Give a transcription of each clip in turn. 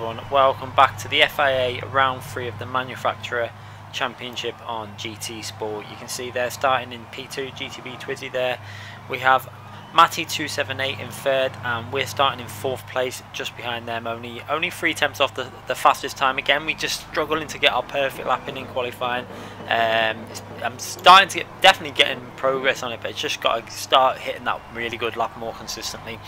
everyone, welcome back to the FIA Round 3 of the Manufacturer Championship on GT Sport. You can see there starting in P2, GTB Twizzy there. We have Matty278 in third and we're starting in fourth place just behind them, only 3 attempts off the fastest time. Again, we just struggling to get our perfect lap in qualifying. I'm starting to definitely getting progress on it, but it's just got to start hitting that really good lap more consistently.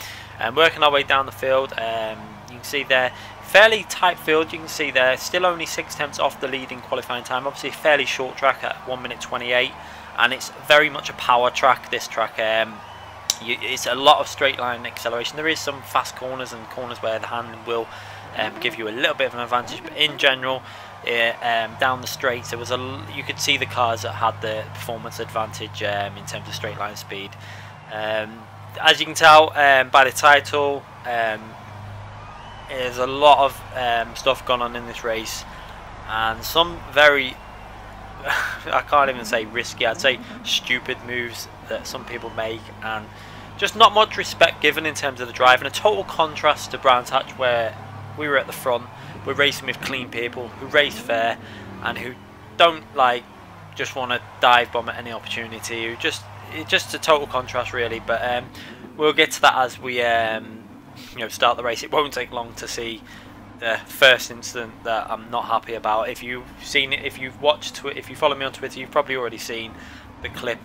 Working our way down the field, you can see there, fairly tight field. You can see there, still only 6 attempts off the leading qualifying time. Obviously a fairly short track at 1 minute 28, and it's very much a power track, this track. It's a lot of straight line acceleration. There is some fast corners and corners where the handling will give you a little bit of an advantage, but in general, down the straights, there was you could see the cars that had the performance advantage in terms of straight line speed. As you can tell by the title, there's a lot of stuff going on in this race, and some very I can't even say risky, I'd say stupid moves that some people make, and just not much respect given in terms of the drive, and a total contrast to Brands Hatch, where we were at the front. We're racing with clean people who race fair and who don't just want to dive bomb at any opportunity. It's just a total contrast really, but we'll get to that as we start the race. It won't take long to see the first incident that I'm not happy about. If you've seen it, if you've watched, if you follow me on Twitter, you've probably already seen the clip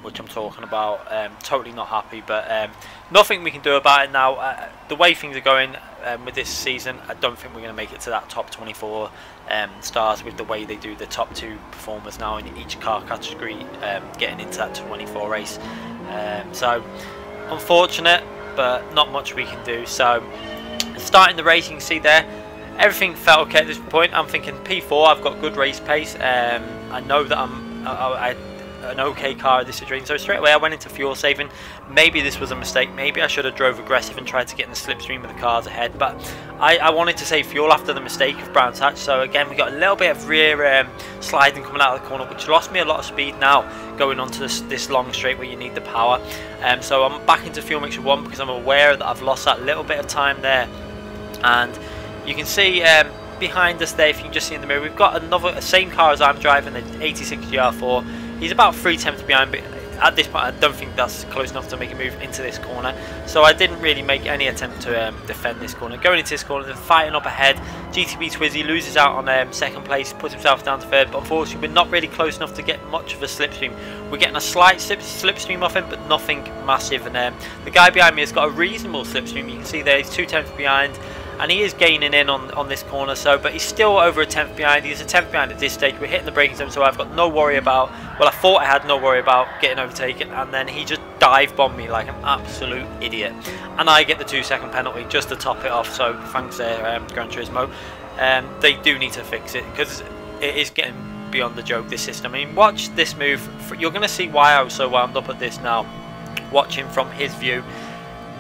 which I'm talking about. Totally not happy, but nothing we can do about it now. The way things are going with this season, I don't think we're going to make it to that top 24 stars with the way they do the top 2 performers now in each car category getting into that 24 race. So unfortunate, but not much we can do. So starting the race, you can see there, everything felt okay at this point. I'm thinking P4, I've got good race pace. I know that I'm an okay car at this situation, so straight away I went into fuel saving. Maybe this was a mistake, maybe I should have drove aggressive and tried to get in the slipstream of the cars ahead, but I wanted to save fuel after the mistake of Brands Hatch. So again, we got a little bit of rear sliding coming out of the corner, which lost me a lot of speed now going onto this long straight where you need the power. So I'm back into fuel mixture 1 because I'm aware that I've lost that little bit of time there. And you can see behind us there, if you can just see in the mirror, we've got another same car as I'm driving, the 86 GR4. He's about 3 attempts behind, but at this point I don't think that's close enough to make a move into this corner, so I didn't really make any attempt to defend this corner. Going into this corner, they're fighting up ahead. GTB Twizzy loses out on second place, puts himself down to third, but unfortunately we're not really close enough to get much of a slipstream. We're getting a slight slipstream off him, but nothing massive, and the guy behind me has got a reasonable slipstream. You can see there he's 2 attempts behind, and he is gaining in on this corner, so but he's still over a tenth behind. He's a tenth behind at this stage. We're hitting the braking zone, so I've got no worry about, well, I thought I had no worry about getting overtaken, and then he just dive bombed me like an absolute idiot, and I get the 2-second penalty just to top it off. So thanks there, Gran Turismo. They do need to fix it, because it is getting beyond the joke, this system. I mean, watch this move. You're going to see why I was so wound up at this now, watching from his view.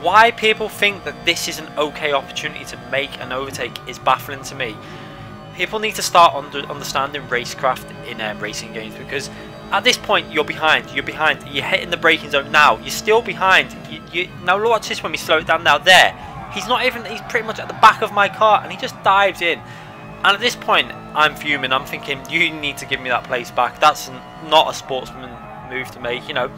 Why people think that this is an okay opportunity to make an overtake is baffling to me. People need to start understanding racecraft in racing games, because at this point you're behind, you're hitting the braking zone now, you're still behind. Now watch this when we slow it down now. There, he's pretty much at the back of my car, and he just dives in. And at this point I'm fuming. I'm thinking, you need to give me that place back. That's not a sportsman move to make, you know.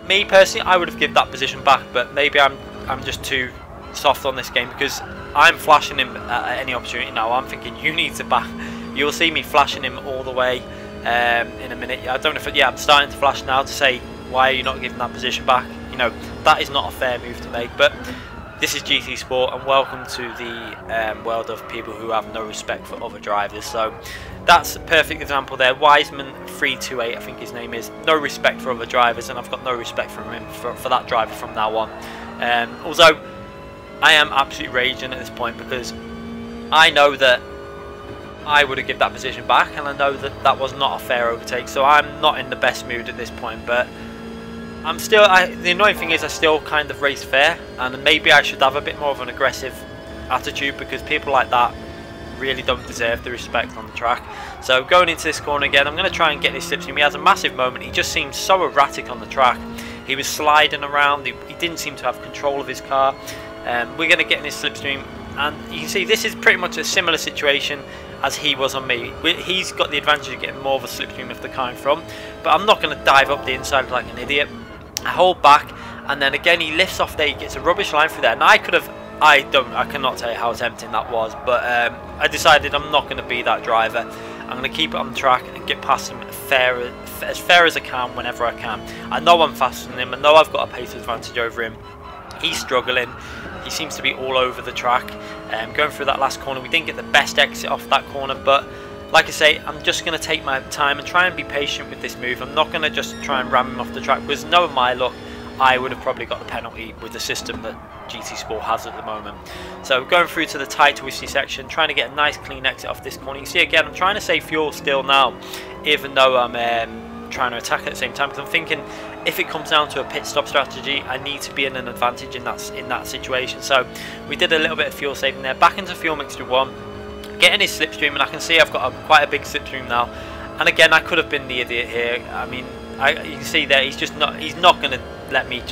Me personally, I would have given that position back, but maybe I'm just too soft on this game, because I'm flashing him at any opportunity now. I'm thinking, you need to back. You'll see me flashing him all the way in a minute. I don't know if I'm starting to flash now to say, why are you not giving that position back? You know, that is not a fair move to make. But this is GT Sport, and welcome to the world of people who have no respect for other drivers. So that's a perfect example there. Wiseman328, I think his name is. No respect for other drivers, and I've got no respect for him for that driver from now on. Although I am absolutely raging at this point, because I know that I would have given that position back, and I know that that was not a fair overtake. So I'm not in the best mood at this point, but I'm still. The annoying thing is I still kind of race fair, and maybe I should have a bit more of an aggressive attitude, because people like that really don't deserve the respect on the track. So going into this corner again, I'm going to try and get this slipstream. He has a massive moment. He just seems so erratic on the track. He was sliding around. He didn't seem to have control of his car. We're going to get in his slipstream and you can see this is pretty much a similar situation as he was on me. He's got the advantage of getting more of a slipstream if the car in front, but I'm not going to dive up the inside like an idiot. I hold back, and then again he lifts off there, he gets a rubbish line through there, and I cannot tell you how tempting that was, but I decided I'm not going to be that driver. I'm going to keep it on the track and get past him as fair as I can whenever I can. I know I'm faster than him, I know I've got a pace advantage over him. He's struggling, he seems to be all over the track. Going through that last corner, we didn't get the best exit off that corner, but like I say, I'm just going to take my time and try and be patient with this move. I'm not going to just try and ram him off the track, because knowing my luck, I would have probably got the penalty with the system that GT Sport has at the moment. So going through to the tight twisty section, trying to get a nice clean exit off this corner. You can see again, I'm trying to save fuel still now, even though I'm trying to attack at the same time, because I'm thinking if it comes down to a pit stop strategy, I need to be in an advantage in that situation. So we did a little bit of fuel saving there. Back into fuel mixture 1, getting his slipstream, and I can see I've got quite a big slipstream now. And again, I could have been the idiot here. I mean, you can see there, he's not going to let me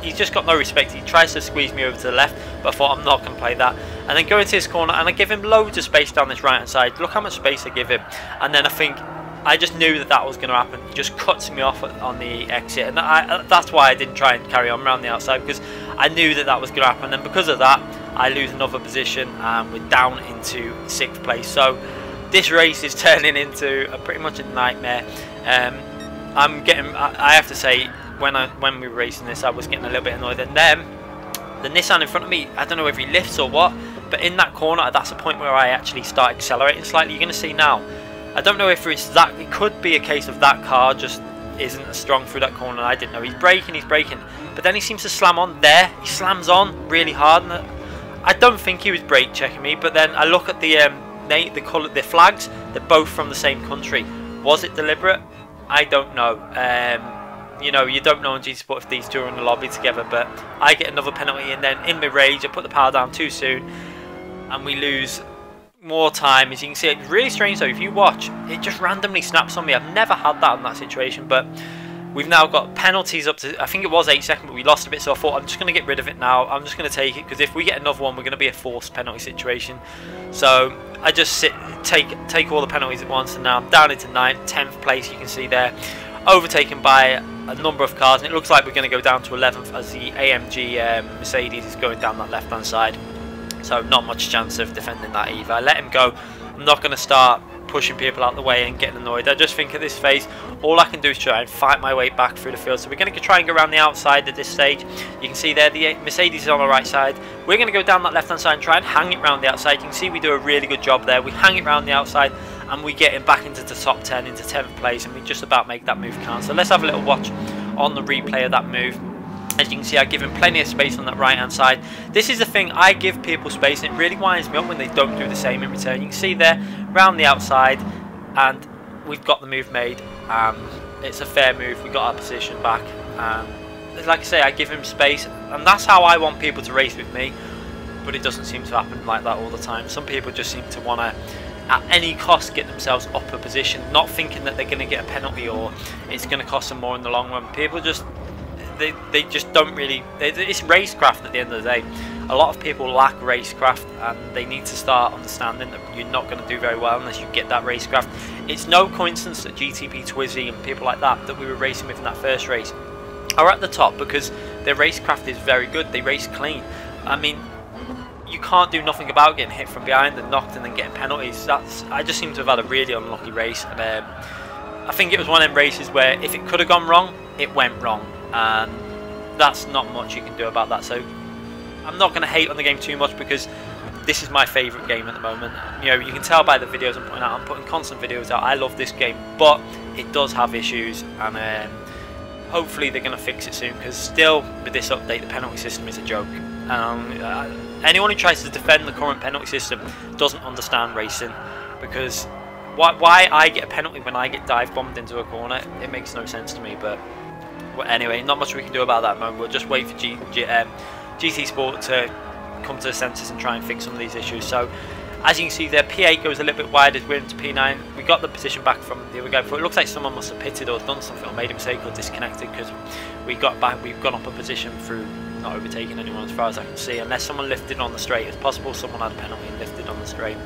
he's just got no respect. He tries to squeeze me over to the left, but I thought I'm not going to play that. And then go into this corner, and I give him loads of space down this right hand side. Look how much space I give him. And then I just knew that was going to happen. He just cuts me off on the exit, and that's why I didn't try and carry on around the outside, because I knew that was going to happen. And because of that, I lose another position, and we're down into 6th place. So this race is turning into pretty much a nightmare. I have to say, when we were racing this, I was getting a little bit annoyed. And then the Nissan in front of me, I don't know if he lifts or what, but in that corner, that's the point where I actually start accelerating slightly. You're going to see now. I don't know if it's that. It could be a case of that car just isn't as strong through that corner. I didn't know. He's braking, but then he seems to slam on there. He slams on really hard, and I don't think he was brake checking me. But then I look at the flags. They're both from the same country. Was it deliberate? I don't know. You know, you don't know on GT Sport if these two are in the lobby together. But I get another penalty, and then in my rage, I put the power down too soon, and we lose more time. As you can see, it's really strange though. If you watch, it just randomly snaps on me. I've never had that in that situation, but we've now got penalties up to, I think it was 8 seconds, but we lost a bit, so I thought I'm just going to get rid of it now. I'm just going to take it, because if we get another one, we're going to be a forced penalty situation. So I just take all the penalties at once, and now I'm down into 9th, 10th place. You can see there, overtaken by a number of cars, and it looks like we're going to go down to 11th as the AMG Mercedes is going down that left hand side. So not much chance of defending that either. I let him go. I'm not going to start pushing people out the way and getting annoyed. I just think at this phase, all I can do is try and fight my way back through the field. So we're going to try and go around the outside at this stage. You can see there the Mercedes is on the right side. We're going to go down that left hand side and try and hang it around the outside. You can see we do a really good job there. We hang it around the outside, and we get him back into the top 10, into 10th place, and we just about make that move count. So let's have a little watch on the replay of that move. As you can see, I give him plenty of space on that right hand side. This is the thing, I give people space, and it really winds me up when they don't do the same in return. You can see there, round the outside, and we've got the move made. It's a fair move, we got our position back. Like I say, I give him space, and that's how I want people to race with me, but it doesn't seem to happen like that all the time. Some people just seem to want to, at any cost, get themselves up a position, not thinking that they're going to get a penalty or it's going to cost them more in the long run. People just, they just don't really, it's racecraft at the end of the day. A lot of people lack racecraft, and they need to start understanding that you're not going to do very well unless you get that racecraft. It's no coincidence that GTP Twizzy and people like that we were racing with in that first race are at the top, because their racecraft is very good. They race clean. I mean, you can't do nothing about getting hit from behind and knocked and then getting penalties. I just seem to have had a really unlucky race, and I think it was one of them races where if it could have gone wrong, it went wrong, and that's not much you can do about that. So I'm not going to hate on the game too much, because this is my favourite game at the moment. You know, you can tell by the videos I'm putting out. I'm putting constant videos out. I love this game, but it does have issues, and hopefully they're going to fix it soon, because still with this update, the penalty system is a joke. Anyone who tries to defend the current penalty system doesn't understand racing, because why I get a penalty when I get dive bombed into a corner, it makes no sense to me. But anyway, not much we can do about that moment. We'll just wait for GT Sport to come to the senses and try and fix some of these issues. So as you can see there, P8 goes a little bit wide as we're into P9. We got the position back from the other guy before. It looks like someone must have pitted or done something or made a mistake or disconnected, because we got back. We've gone up a position through not overtaking anyone as far as I can see, unless someone lifted on the straight. It's possible someone had a penalty and lifted on the straight.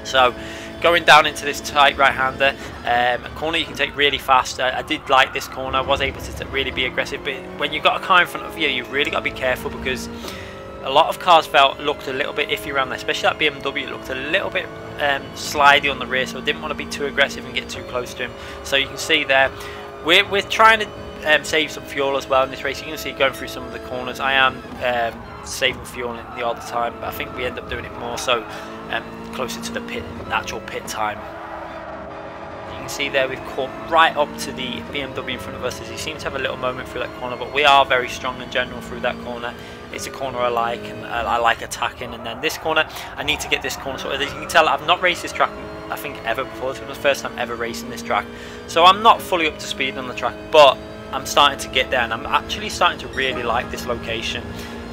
So going down into this tight right-hander, a corner you can take really fast. I did like this corner. I was able to really be aggressive, but when you've got a car in front of you, you've really got to be careful, because a lot of cars looked a little bit iffy around there, especially that BMW. It looked a little bit slidey on the rear, so I didn't want to be too aggressive and get too close to him. So you can see there, we're trying to save some fuel as well in this race. You can see going through some of the corners, I am saving fuel in the other time, but I think we end up doing it more so closer to the actual pit time. You can see there we've caught right up to the BMW in front of us, as he seems to have a little moment through that corner, but we are very strong in general through that corner. It's a corner I like, and I like attacking. And then this corner, I need to get this corner sorted. As you can tell, I've not raced this track I think ever before. This was the first time ever racing this track, so I'm not fully up to speed on the track, but I'm starting to get there, and I'm actually starting to really like this location.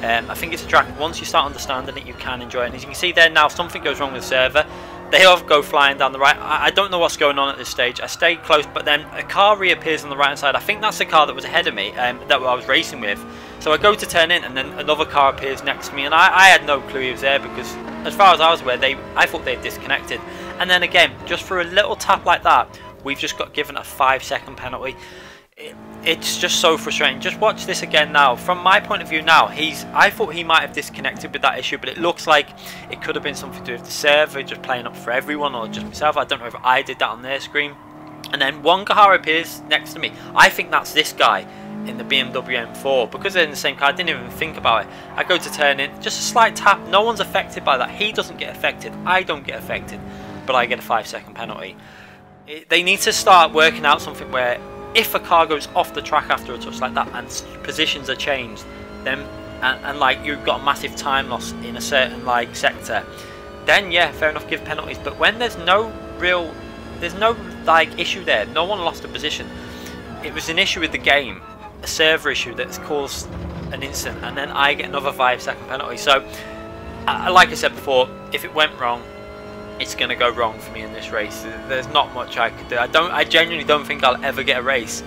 I think it's a track, once you start understanding it, you can enjoy it. And as you can see there now, something goes wrong with the server. They all go flying down the right. I don't know what's going on at this stage. I stayed close, but then a car reappears on the right hand side. I think that's the car that was ahead of me, that I was racing with. So I go to turn in, and then another car appears next to me, and I had no clue he was there, because as far as I was aware, I thought they'd disconnected. And then again, just for a little tap like that, we've just got given a 5-second penalty. It's just so frustrating. Just watch this again now. From my point of view now, I thought he might have disconnected with that issue, but it looks like it could have been something to do with the server just playing up for everyone, or just myself. I don't know if I did that on their screen. And then one car appears next to me. I think that's this guy in the BMW M4, because they're in the same car. I didn't even think about it. I go to turn in, just a slight tap. No one's affected by that. He doesn't get affected, I don't get affected, but I get a 5-second penalty. They need to start working out something where if a car goes off the track after a touch like that and positions are changed, then and like you've got a massive time loss in a certain like sector, then yeah, fair enough, give penalties. But when there's no like issue there, no one lost a position, it was an issue with the game, a server issue that's caused an incident, and then I get another 5-second penalty. So like I said before, if it went wrong, it's going to go wrong for me in this race. There's not much I could do. I genuinely don't think I'll ever get a race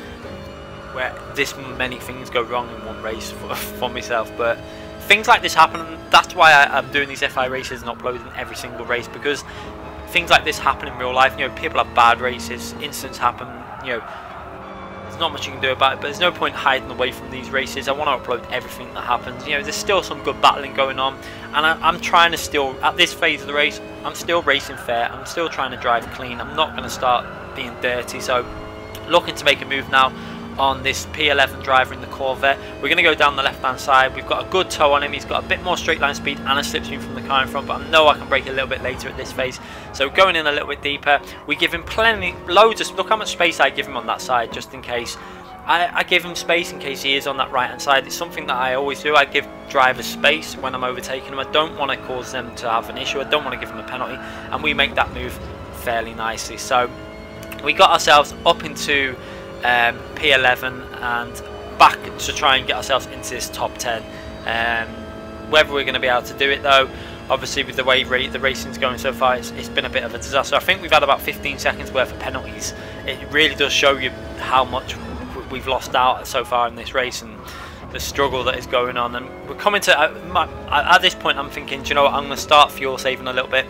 where this many things go wrong in one race for myself. But things like this happen, and that's why I'm doing these FI races and uploading every single race, because things like this happen in real life. You know, people have bad races, incidents happen, you know, there's not much you can do about it, but there's no point hiding away from these races. I want to upload everything that happens. You know, there's still some good battling going on, and I'm trying to still, at this phase of the race, I'm still racing fair. I'm still trying to drive clean. I'm not going to start being dirty. So looking to make a move now on this P11 driver in the Corvette. We're going to go down the left hand side. We've got a good toe on him. He's got a bit more straight line speed and a slipstream from the car in front, but I know I can brake a little bit later at this phase. So going in a little bit deeper, we give him loads of, look how much space I give him on that side, just in case. I give him space in case he is on that right hand side. It's something that I always do. I give drivers space when I'm overtaking them. I don't want to cause them to have an issue. I don't want to give them a penalty, and we make that move fairly nicely. So we got ourselves up into P11 and back to try and get ourselves into this top 10. Whether we're going to be able to do it though, obviously with the way the racing's going so far, it's been a bit of a disaster. I think we've had about 15 seconds worth of penalties. It really does show you how much we've lost out so far in this race and the struggle that is going on. And we're coming to at this point I'm thinking, do you know what, I'm going to start fuel saving a little bit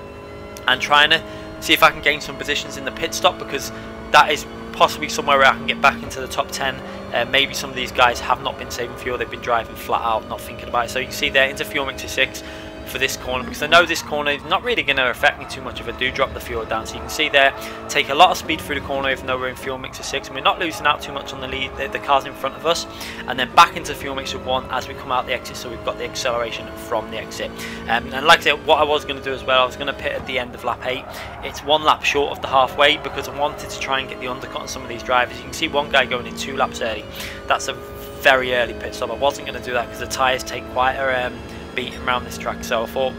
and trying to see if I can gain some positions in the pit stop, because that is possibly somewhere where I can get back into the top 10. Maybe some of these guys have not been saving fuel, they've been driving flat out, not thinking about it. So you can see there into fuel mixer 6 for this corner, because I know this corner is not really going to affect me too much if I do drop the fuel down. So you can see there, take a lot of speed through the corner even though we're in fuel mixer 6, and we're not losing out too much on the lead, the cars in front of us, and then back into fuel mixer 1 as we come out the exit, so we've got the acceleration from the exit. And like I said, what I was going to do as well, I was going to pit at the end of lap 8. It's 1 lap short of the halfway because I wanted to try and get the undercut on some of these drivers. You can see one guy going in 2 laps early. That's a very early pit stop. I wasn't going to do that because the tyres take quite a beat around this track, so I thought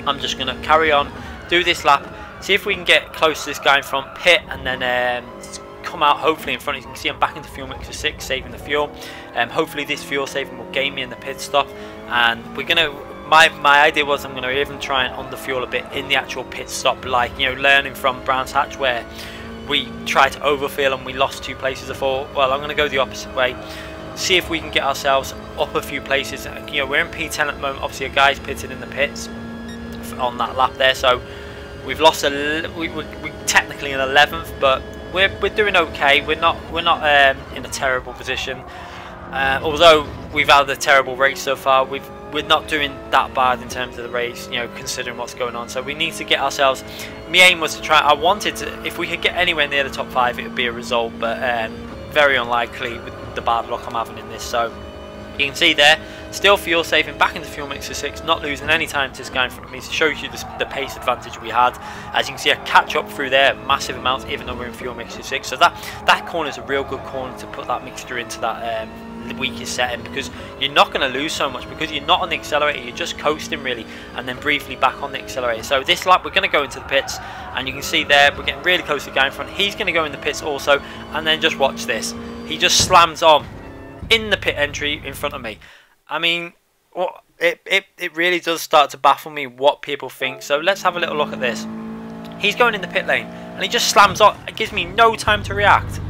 I'm just going to carry on, do this lap, see if we can get close to this guy in front, pit, and then come out hopefully in front. You can see I'm back into fuel mixer 6, saving the fuel. Hopefully this fuel saving will gain me in the pit stop, and we're going to, my idea was I'm going to even try and underfuel a bit in the actual pit stop, like, you know, learning from Brands Hatch where we tried to overfuel and we lost 2 places. I thought, well, I'm going to go the opposite way, see if we can get ourselves up a few places. You know, we're in P10 at the moment. Obviously a guy's pitted in the pits on that lap there, so we've lost we're technically in 11th, but we're doing okay. We're not in a terrible position, although we've had a terrible race so far. We're not doing that bad in terms of the race, you know, considering what's going on. So we need to get ourselves. My aim was to try. I wanted to, if we could get anywhere near the top 5, it would be a result, but very unlikely with the bad luck I'm having in this. So you can see there, still fuel saving, back into fuel mixer 6, not losing any time to this guy in front of me. It shows you the pace advantage we had. As you can see, I catch up through there massive amounts, even though we're in fuel mixer 6. So that corner is a real good corner to put that mixture into that weakest setting, because you're not going to lose so much, because you're not on the accelerator, you're just coasting really, and then briefly back on the accelerator. So this lap we're going to go into the pits, and you can see there we're getting really close to the guy in front. He's going to go in the pits also, and then just watch this, he just slams on in the pit entry in front of me. I mean, it really does start to baffle me what people think. So let's have a little look at this. He's going in the pit lane and he just slams on. It gives me no time to react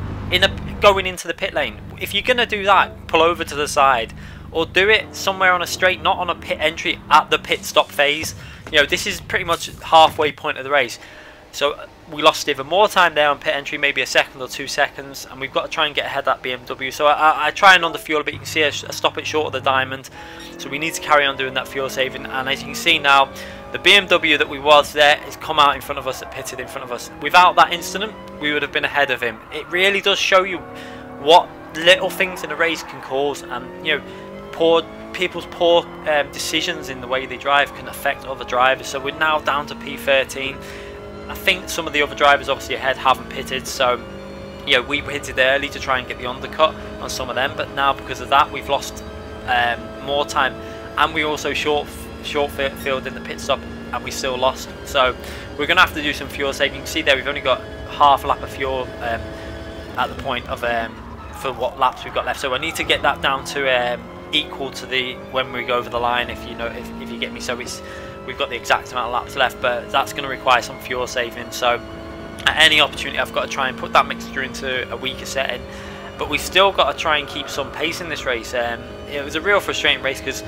going into the pit lane. If you're going to do that, pull over to the side, or do it somewhere on a straight, not on a pit entry at the pit stop phase. You know, this is pretty much halfway point of the race. So we lost even more time there on pit entry, maybe a second or 2 seconds, and we've got to try and get ahead of that BMW. So I try and underfuel a bit. You can see I stop it short of the diamond, so we need to carry on doing that fuel saving. And as you can see now, the BMW that we was there has come out in front of us, that pitted in front of us. Without that incident, we would have been ahead of him. It really does show you what little things in a race can cause, and you know, people's poor decisions in the way they drive can affect other drivers. So we're now down to P13. I think some of the other drivers obviously ahead haven't pitted, so you know, we pitted early to try and get the undercut on some of them, but now because of that we've lost more time, and we also short field in the pit stop, and we still lost. So we're going to have to do some fuel saving. You can see there we've only got half a lap of fuel at the point of for what laps we've got left, so I need to get that down to equal to the when we go over the line, if you know, if you get me. So we've got the exact amount of laps left, but that's going to require some fuel saving. So at any opportunity I've got to try and put that mixture into a weaker setting, but we've still got to try and keep some pace in this race. It was a real frustrating race, because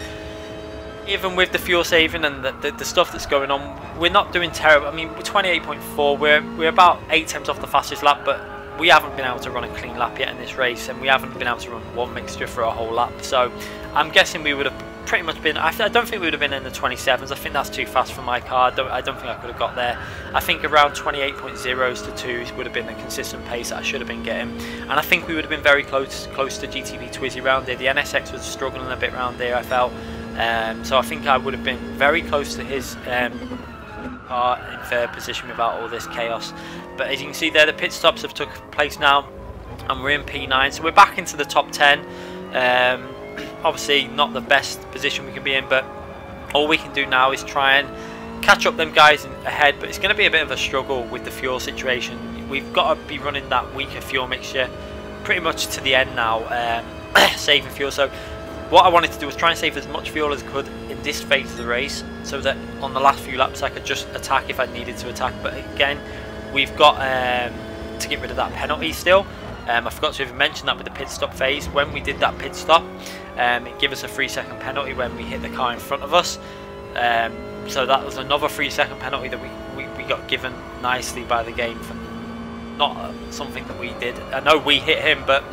even with the fuel saving and the stuff that's going on, we're not doing terrible. I mean, we're 28.4, we're about 8 tenths off the fastest lap, but we haven't been able to run a clean lap yet in this race, and we haven't been able to run one mixture for a whole lap. So I'm guessing we would have pretty much been, I don't think we would have been in the 27s. I think that's too fast for my car. I don't think I could have got there. I think around 28.0s to 2s would have been the consistent pace that I should have been getting, and I think we would have been very close to GTB Twizy round there. The NSX was struggling a bit round there, I felt. So I think I would have been very close to his car in third position without all this chaos. But as you can see there, the pit stops have took place now, and we're in P9, so we're back into the top 10. Obviously not the best position we can be in, but all we can do now is try and catch up them guys ahead. But it's going to be a bit of a struggle with the fuel situation. We've got to be running that weaker fuel mixture pretty much to the end now, saving fuel. So what I wanted to do was try and save as much fuel as I could in this phase of the race, so that on the last few laps I could just attack if I needed to attack. But again, we've got to get rid of that penalty still. I forgot to even mention that with the pit stop phase. When we did that pit stop, it gave us a 3-second penalty when we hit the car in front of us. So that was another 3-second penalty that we got given nicely by the game for not something that we did. I know we hit him, but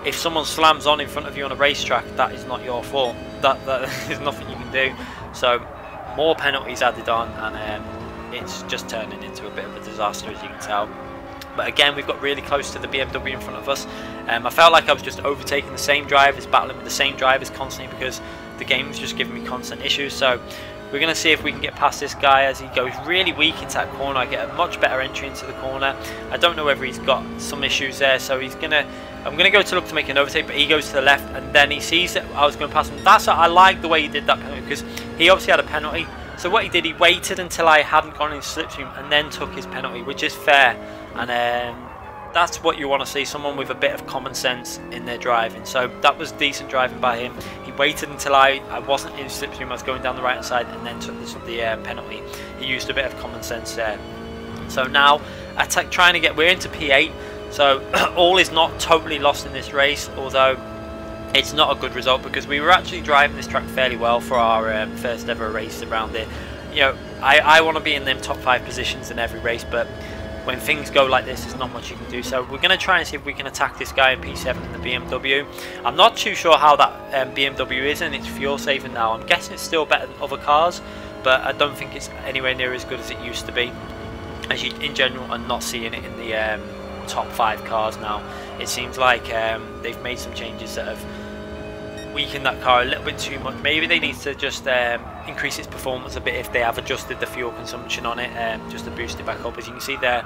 if someone slams on in front of you on a racetrack, that is not your fault. That is nothing you can do. So more penalties added on, and it's just turning into a bit of a disaster, as you can tell. But again, we've got really close to the BMW in front of us. I felt like I was just overtaking the same drivers, battling with the same drivers constantly, because the game was just giving me constant issues. So we're going to see if we can get past this guy as he goes really weak into that corner. I get a much better entry into the corner. I don't know whether he's got some issues there, so I'm going to go to look to make an overtake, but he goes to the left, and then he sees that I was going past him. I like the way he did that penalty, because he obviously had a penalty. So what he did, he waited until I hadn't gone in slipstream and then took his penalty, which is fair. And that's what you want to see, someone with a bit of common sense in their driving. So that was decent driving by him. He waited until I wasn't in slipstream, I was going down the right hand side, and then took the penalty. He used a bit of common sense there. So now we're into P8, so all is not totally lost in this race, although it's not a good result, because we were actually driving this track fairly well for our first ever race around it. You know, I want to be in them top 5 positions in every race, but when things go like this, there's not much you can do. So we're going to try and see if we can attack this guy in P7 in the BMW. I'm not too sure how that BMW is and its fuel saving now. I'm guessing it's still better than other cars, but I don't think it's anywhere near as good as it used to be. As you in general are not seeing it in the top 5 cars now. It seems like they've made some changes that have weakened that car a little bit too much. Maybe they need to just increase its performance a bit if they have adjusted the fuel consumption on it, just to boost it back up. As you can see there,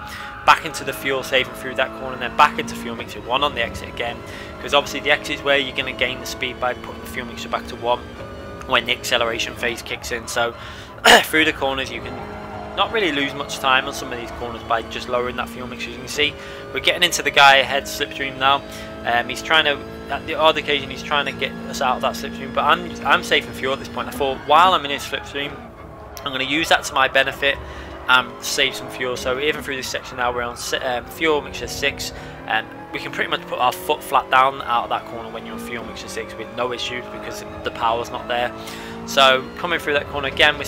back into the fuel saving through that corner, and then back into fuel mixture 1 on the exit again, because obviously the exit is where you're going to gain the speed by putting the fuel mixture back to 1 when the acceleration phase kicks in. So through the corners you can not really lose much time on some of these corners by just lowering that fuel mixture. As you can see, we're getting into the guy ahead slipstream now. He's trying to, at the odd occasion, he's trying to get us out of that slipstream, but I'm saving fuel at this point. I thought, while I'm in his slipstream, I'm going to use that to my benefit and save some fuel. So even through this section now, we're on fuel mixture 6, and we can pretty much put our foot flat down out of that corner when you're on fuel mixture 6 with no issues, because the power's not there. So coming through that corner again, we're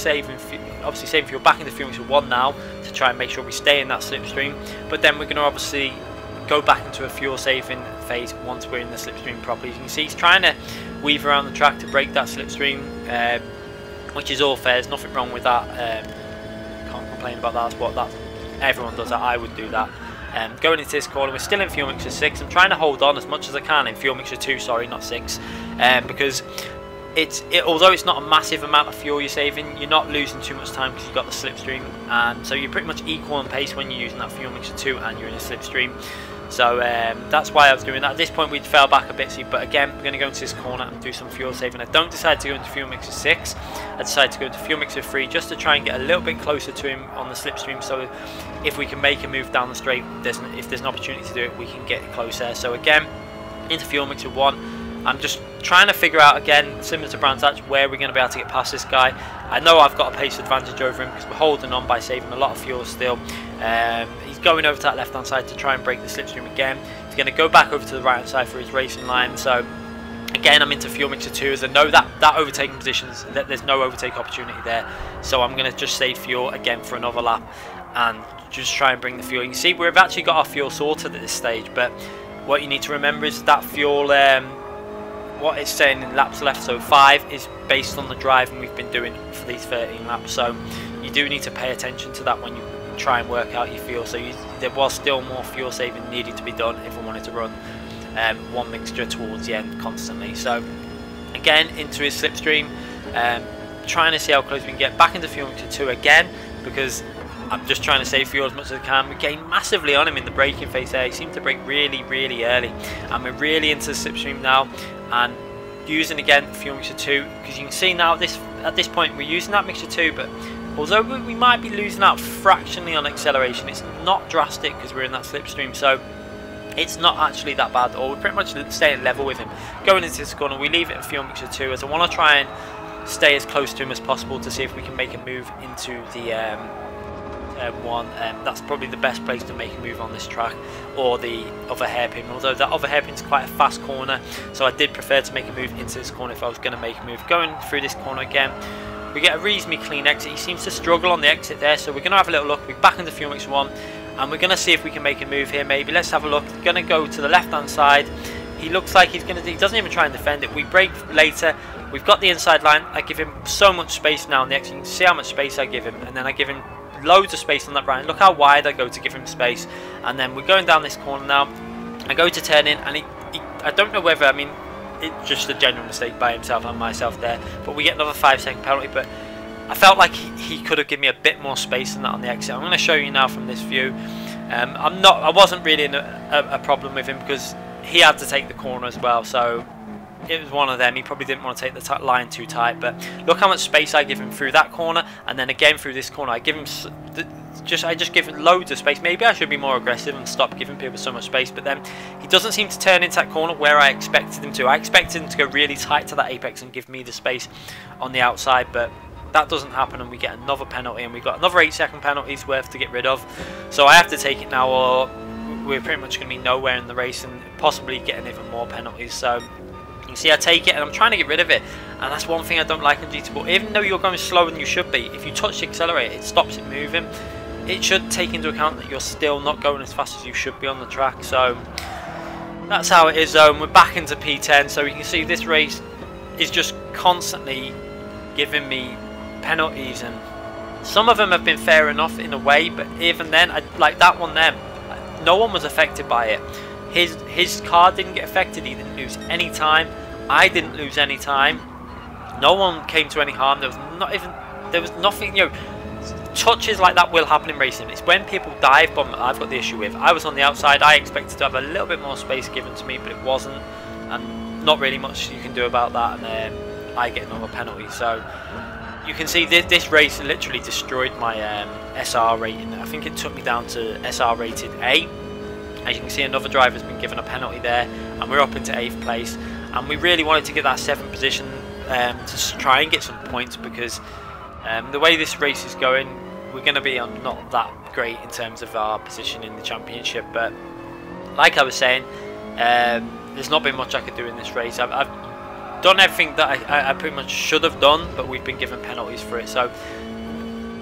obviously saving fuel back into fuel mixture 1 now to try and make sure we stay in that slipstream. But then we're going to obviously go back into a fuel saving phase once we're in the slipstream properly. As you can see, he's trying to weave around the track to break that slipstream, which is all fair. There's nothing wrong with that. Can't complain about that. That's what everyone does that. I would do that. Going into this corner, we're still in fuel mixture 6. I'm trying to hold on as much as I can in fuel mixture 2, sorry, not 6, because although it's not a massive amount of fuel you're saving, you're not losing too much time because you've got the slipstream, and so you're pretty much equal in pace when you're using that fuel mixture 2 and you're in a slipstream. So that's why I was doing that. At this point we fell back a bit, but again we're going to go into this corner and do some fuel saving. I don't decide to go into fuel mixture 6, I decide to go into fuel mixture 3 just to try and get a little bit closer to him on the slipstream, so if we can make a move down the straight, if there's an opportunity to do it, we can get closer. So again, into fuel mixture 1, I'm just trying to figure out, again, similar to Brands Hatch, where we're going to be able to get past this guy. I know I've got a pace advantage over him because we're holding on by saving a lot of fuel still. He's going over to that left hand side to try and break the slipstream again. He's going to go back over to the right hand side for his racing line. So again, I'm into fuel mixture 2 as I know that overtaking positions, that there's no overtake opportunity there. So I'm going to just save fuel again for another lap and just try and bring the fuel. You can see we've actually got our fuel sorted at this stage, but what you need to remember is that fuel, what it's saying in laps left, so 5, is based on the driving we've been doing for these 13 laps. So you do need to pay attention to that when you try and work out your fuel. So there was still more fuel saving needed to be done if I wanted to run one mixture towards the end constantly. So again, into his slipstream, trying to see how close we can get back into fuel mixture 2 again, because I'm just trying to save fuel as much as I can. We gained massively on him in the braking phase there. He seemed to brake really, really early, and we're really into the slipstream now and using again fuel mixture 2, because you can see now at this point we're using that mixture 2, but although we might be losing out fractionally on acceleration, it's not drastic because we're in that slipstream, so it's not actually that bad, or we're pretty much staying level with him. Going into this corner, we leave it at fuel mixture 2 as I want to try and stay as close to him as possible to see if we can make a move into the 1. That's probably the best place to make a move on this track, or the other hairpin, although that other hairpin is quite a fast corner, so I did prefer to make a move into this corner if I was going to make a move. Going through this corner again, we get a reasonably clean exit. He seems to struggle on the exit there, so we're going to have a little look. We're back into fuel mixture 1 and we're going to see if we can make a move here. Maybe let's have a look. We're going to go to the left hand side. He looks like he doesn't even try and defend it. We brake later. We've got the inside line. I give him so much space now on the exit. You can see how much space I give him, and then I give him loads of space on that right. Look how wide I go to give him space, and then we're going down this corner now. I go to turn in, and I don't know whether, I mean, it's just a general mistake by himself and myself there, but we get another 5-second penalty. But I felt like he could have given me a bit more space than that on the exit. I'm going to show you now from this view. I wasn't really in a problem with him because he had to take the corner as well, so it was one of them. He probably didn't want to take the line too tight, but look how much space I give him through that corner, and then again through this corner. I give him I just give him loads of space. Maybe I should be more aggressive and stop giving people so much space, but then he doesn't seem to turn into that corner where I expected him to. I expected him to go really tight to that apex and give me the space on the outside, but that doesn't happen, and we get another penalty, and we've got another 8-second penalties worth to get rid of. So I have to take it now, or we're pretty much going to be nowhere in the race and possibly getting even more penalties. So you can See, I take it and I'm trying to get rid of it, and that's one thing I don't like in GT4. Even though you're going slower than you should be, if you touch the accelerator, it stops it moving. It should take into account that you're still not going as fast as you should be on the track. So that's how it is. We're back into P10, so you can see this race is just constantly giving me penalties, and some of them have been fair enough in a way, but even then, like that one there, no one was affected by it. His car didn't get affected, he didn't lose any time, I didn't lose any time, no one came to any harm. There was nothing, you know. Touches like that will happen in racing. It's when people dive bomb that I've got the issue with. I was on the outside, I expected to have a little bit more space given to me, but it wasn't, and not really much you can do about that, and I get another penalty. So you can see this race literally destroyed my SR rating. I think it took me down to SR rated A. As you can see, another driver's been given a penalty there, and we're up into 8th place, and we really wanted to get that 7th position to try and get some points, because the way this race is going, we're going to be on not that great in terms of our position in the championship. But like I was saying, there's not been much I could do in this race. I've done everything that I pretty much should have done, but we've been given penalties for it. So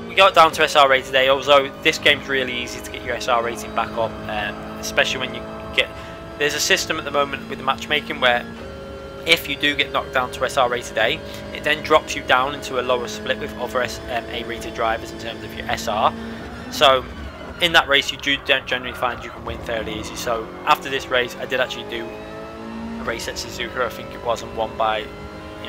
we got down to SR rated today, although this game's really easy to get your SR rating back up, especially when you get... There's a system at the moment with the matchmaking where if you do get knocked down to SR rated A, it then drops you down into a lower split with other A rated drivers in terms of your SR. So in that race you do generally find you can win fairly easy. So after this race I did actually do a race at Suzuka, I think it was, and won by, you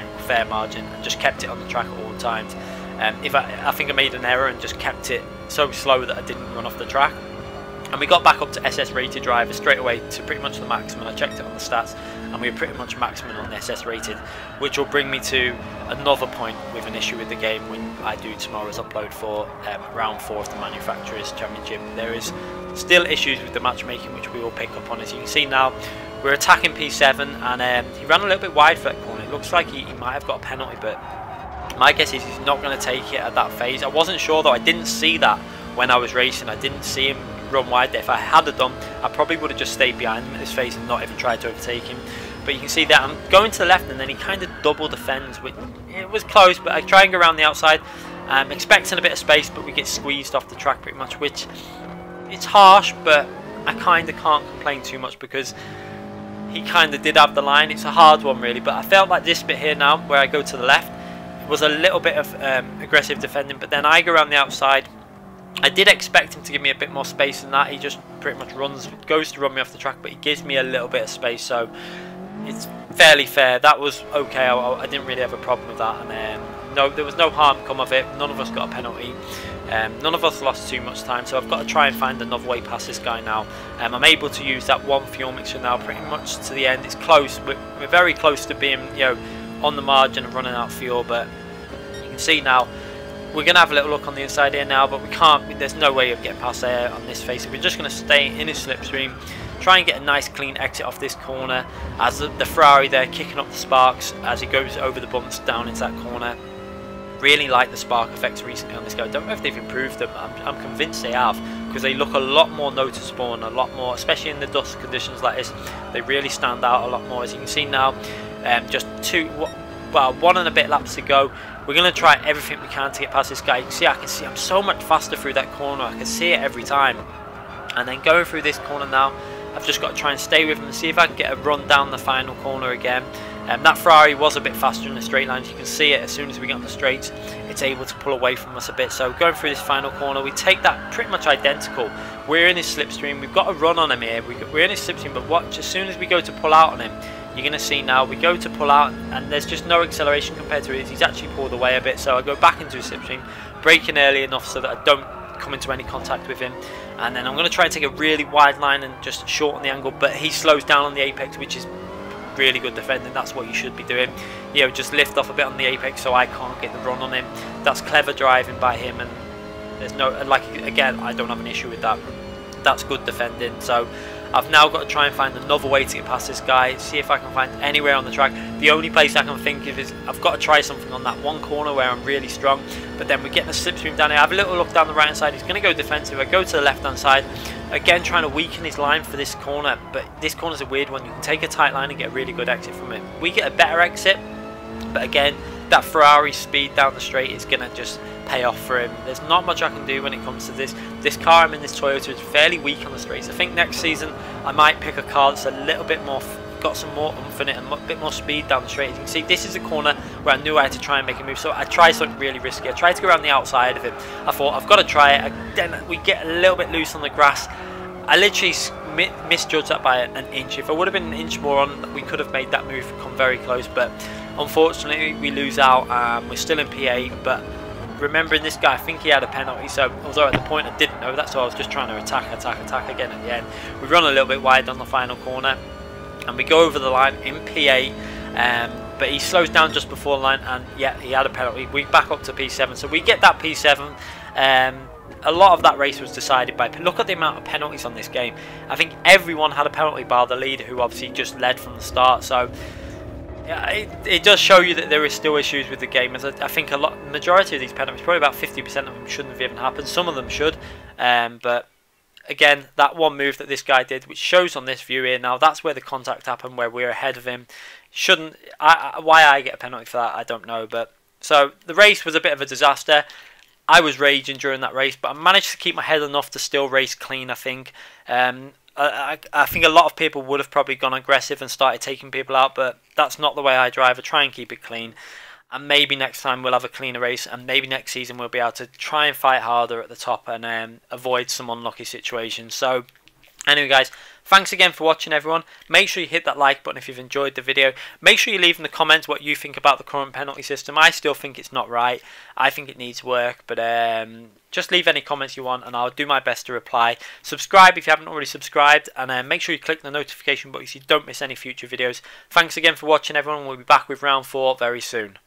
know, fair margin, and just kept it on the track at all times. I think I made an error and just kept it so slow that I didn't run off the track. And we got back up to SS rated drivers straight away to pretty much the maximum. I checked it on the stats and we were pretty much maximum on SS rated, which will bring me to another point with an issue with the game when I do tomorrow's upload for round 4 of the Manufacturers Championship. There is still issues with the matchmaking, which we will pick up on. As you can see now, we're attacking P7, and he ran a little bit wide for that corner. It looks like he might have got a penalty, but my guess is he's not going to take it at that phase. I wasn't sure though, I didn't see that when I was racing. I didn't see him run wide there. If I had done, I probably would have just stayed behind him at this phase and not even tried to overtake him. But you can see that I'm going to the left, and then he kind of double defends, which it was close, but I try and go around the outside, expecting a bit of space, but we get squeezed off the track pretty much, which it's harsh, but I kind of can't complain too much because he kind of did have the line. It's a hard one really, but I felt like this bit here now where I go to the left was a little bit of aggressive defending, but then I go around the outside. I did expect him to give me a bit more space than that. He just pretty much goes to run me off the track, but he gives me a little bit of space, so it's fairly fair. That was okay. I didn't really have a problem with that, and no, there was no harm come of it. None of us got a penalty. None of us lost too much time, so I've got to try and find another way past this guy now. I'm able to use that one fuel mixture now pretty much to the end. It's close. We're very close to being, you know, on the margin of running out of fuel, but you can see now we're going to have a little look on the inside here now, but we can't. There's no way of getting past there on this face, so we're just going to stay in his slipstream, try and get a nice clean exit off this corner as the Ferrari there kicking up the sparks as he goes over the bumps down into that corner. Really like the spark effects recently on this guy. I don't know if they've improved them. I'm convinced they have, because they look a lot more noticeable and a lot more, especially in the dust conditions like this, they really stand out a lot more. As you can see now, just 1 and a bit laps to go. We're going to try everything we can to get past this guy. You can see, I can see I'm so much faster through that corner. I can see it every time. And then going through this corner now, I've just got to try and stay with him and see if I can get a run down the final corner again. That Ferrari was a bit faster in the straight lines. You can see it as soon as we get on the straights, it's able to pull away from us a bit. So going through this final corner, we take that pretty much identical. We're in his slipstream. We've got a run on him here. We're in his slipstream, but watch, as soon as we go to pull out on him, you're going to see now we go to pull out and there's just no acceleration compared to his. He's actually pulled away a bit, so I go back into his slipstream, braking early enough so that I don't come into any contact with him, and then I'm going to try and take a really wide line and just shorten the angle, but he slows down on the apex, which is really good defending. That's what you should be doing, you know, just lift off a bit on the apex so I can't get the run on him. That's clever driving by him, and there's no, like, again, I don't have an issue with that. That's good defending. So I've now got to try and find another way to get past this guy, see if I can find anywhere on the track. The only place I can think of is I've got to try something on that one corner where I'm really strong, but then we're getting a slipstream down here. I have a little look down the right hand side. He's going to go defensive. I go to the left hand side, again trying to weaken his line for this corner, but this corner's a weird one. You can take a tight line and get a really good exit from it. We get a better exit, but again, that Ferrari speed down the straight is going to just pay off for him. There's not much I can do when it comes to this. This car I'm in, this Toyota, is fairly weak on the straights. I think next season I might pick a car that's a little bit more, got some more oomph in it and a bit more speed down the straight. As you can see, this is a corner where I knew I had to try and make a move, so I tried something really risky. I tried to go around the outside of it. I thought, I've got to try it. Then we get a little bit loose on the grass. I literally misjudged that by an inch. If I would have been an inch more on, we could have made that move come very close, but unfortunately we lose out. We're still in P8, but remembering this guy, I think he had a penalty, so although at the point I didn't know that, so I was just trying to attack again at the end. We run a little bit wide on the final corner and we go over the line in P8, but he slows down just before the line, and yeah, he had a penalty. We back up to P7, so we get that P7. A lot of that race was decided by, look at the amount of penalties on this game. I think everyone had a penalty bar the leader, who obviously just led from the start, so it does show you that there is still issues with the game. As I think majority of these penalties, probably about 50% of them shouldn't have even happened. Some of them should, but again, that one move that this guy did, which shows on this view here now, that's where the contact happened, where we're ahead of him. Why I get a penalty for that, I don't know. But so the race was a bit of a disaster. I was raging during that race, but I managed to keep my head enough to still race clean, I think. I think a lot of people would have probably gone aggressive and started taking people out, but that's not the way I drive. I try and keep it clean. And maybe next time we'll have a cleaner race, and maybe next season we'll be able to try and fight harder at the top and avoid some unlucky situations. So anyway guys, thanks again for watching everyone. Make sure you hit that like button if you've enjoyed the video. Make sure you leave in the comments what you think about the current penalty system. I still think it's not right. I think it needs work, but just leave any comments you want and I'll do my best to reply. Subscribe if you haven't already subscribed, and make sure you click the notification button so you don't miss any future videos. Thanks again for watching everyone. We'll be back with round 4 very soon.